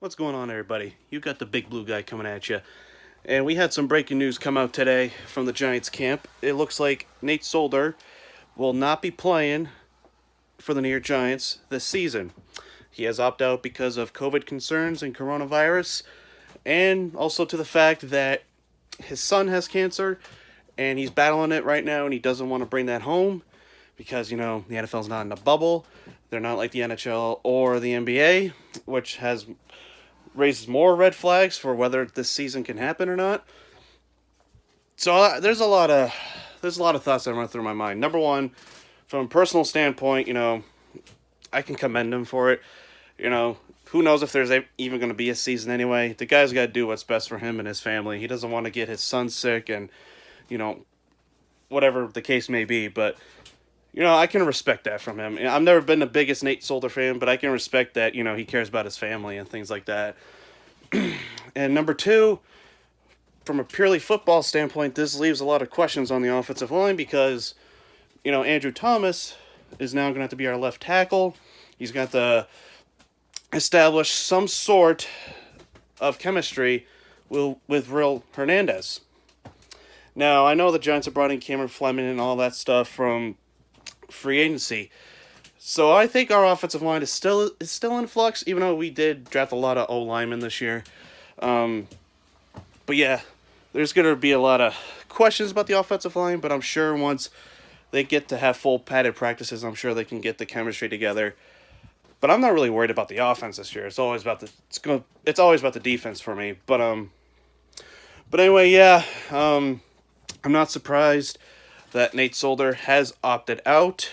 What's going on, everybody? You got the big blue guy coming at you. And we had some breaking news come out today from the Giants camp. It looks like Nate Solder will not be playing for the New York Giants this season. He has opted out because of COVID concerns and coronavirus, and also to the fact that his son has cancer and he's battling it right now, and he doesn't want to bring that home because, the NFL's not in a bubble. They're not like the NHL or the NBA, which has raises more red flags for whether this season can happen or not. So there's a lot of thoughts that run through my mind. Number one, from a personal standpoint, I can commend him for it. Who knows if there's even going to be a season anyway. The guy's got to do what's best for him and his family. He doesn't want to get his son sick and, whatever the case may be. But, I can respect that from him. I've never been the biggest Nate Solder fan, but I can respect that, he cares about his family and things like that. And number two, from a purely football standpoint, this leaves a lot of questions on the offensive line because, Andrew Thomas is now going to have to be our left tackle. He's got to establish some sort of chemistry with Will Hernandez. Now, I know the Giants have brought in Cameron Fleming and all that stuff from free agency. So I think our offensive line is still in flux, even though we did draft a lot of O-linemen this year. But yeah, there's going to be a lot of questions about the offensive line, but I'm sure once they get to have full padded practices, I'm sure they can get the chemistry together. But I'm not really worried about the offense this year. It's always about the defense for me. But anyway, yeah, I'm not surprised that Nate Solder has opted out.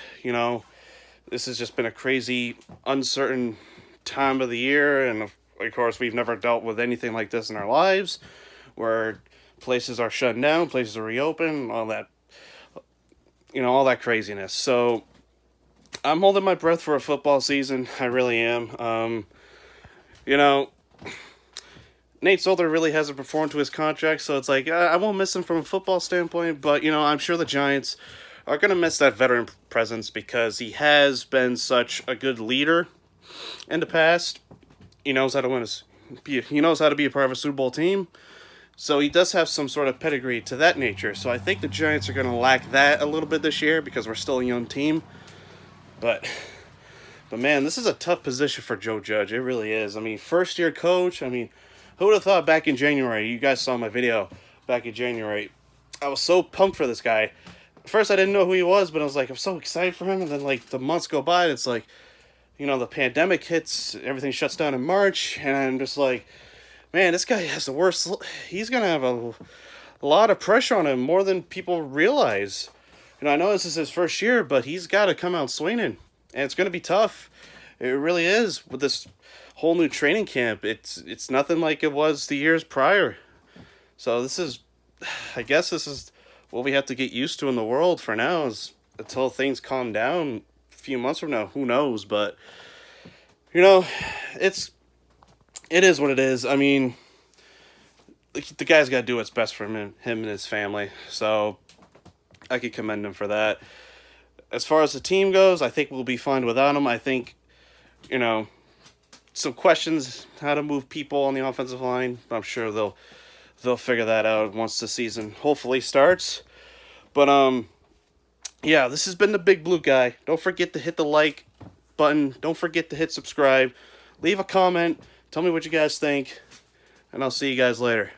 This has just been a crazy, uncertain time of the year, and of course, we've never dealt with anything like this in our lives, where places are shutting down, places are reopened, all that, all that craziness. So, I'm holding my breath for a football season. I really am. Nate Solder really hasn't performed to his contract, so it's like, I won't miss him from a football standpoint, but, I'm sure the Giants are going to miss that veteran presence because he has been such a good leader in the past. He knows how to he knows how to be a part of a Super Bowl team, so he does have some sort of pedigree to that nature. So I think the Giants are going to lack that a little bit this year because we're still a young team. But man, this is a tough position for Joe Judge. It really is. First year coach. Who would have thought back in January? You guys saw my video back in January. I was so pumped for this guy. At first, I didn't know who he was, but I was like, I'm so excited for him. And then, the months go by, and it's like, the pandemic hits, everything shuts down in March, and I'm just like, man, this guy has the worst. He's going to have a lot of pressure on him, more than people realize. I know this is his first year, but he's got to come out swinging, and it's going to be tough. It really is with this whole new training camp. It's nothing like it was the years prior. So I guess this is what we have to get used to in the world for now, is until things calm down a few months from now. Who knows? But it is what it is. The guy's got to do what's best for him and his family. So I could commend him for that. As far as the team goes, I think we'll be fine without him. I think, some questions how to move people on the offensive line. I'm sure they'll figure that out once the season hopefully starts. But yeah, this has been the Big Blue Guy. Don't forget to hit the like button. Don't forget to hit subscribe. Leave a comment. Tell me what you guys think, and I'll see you guys later.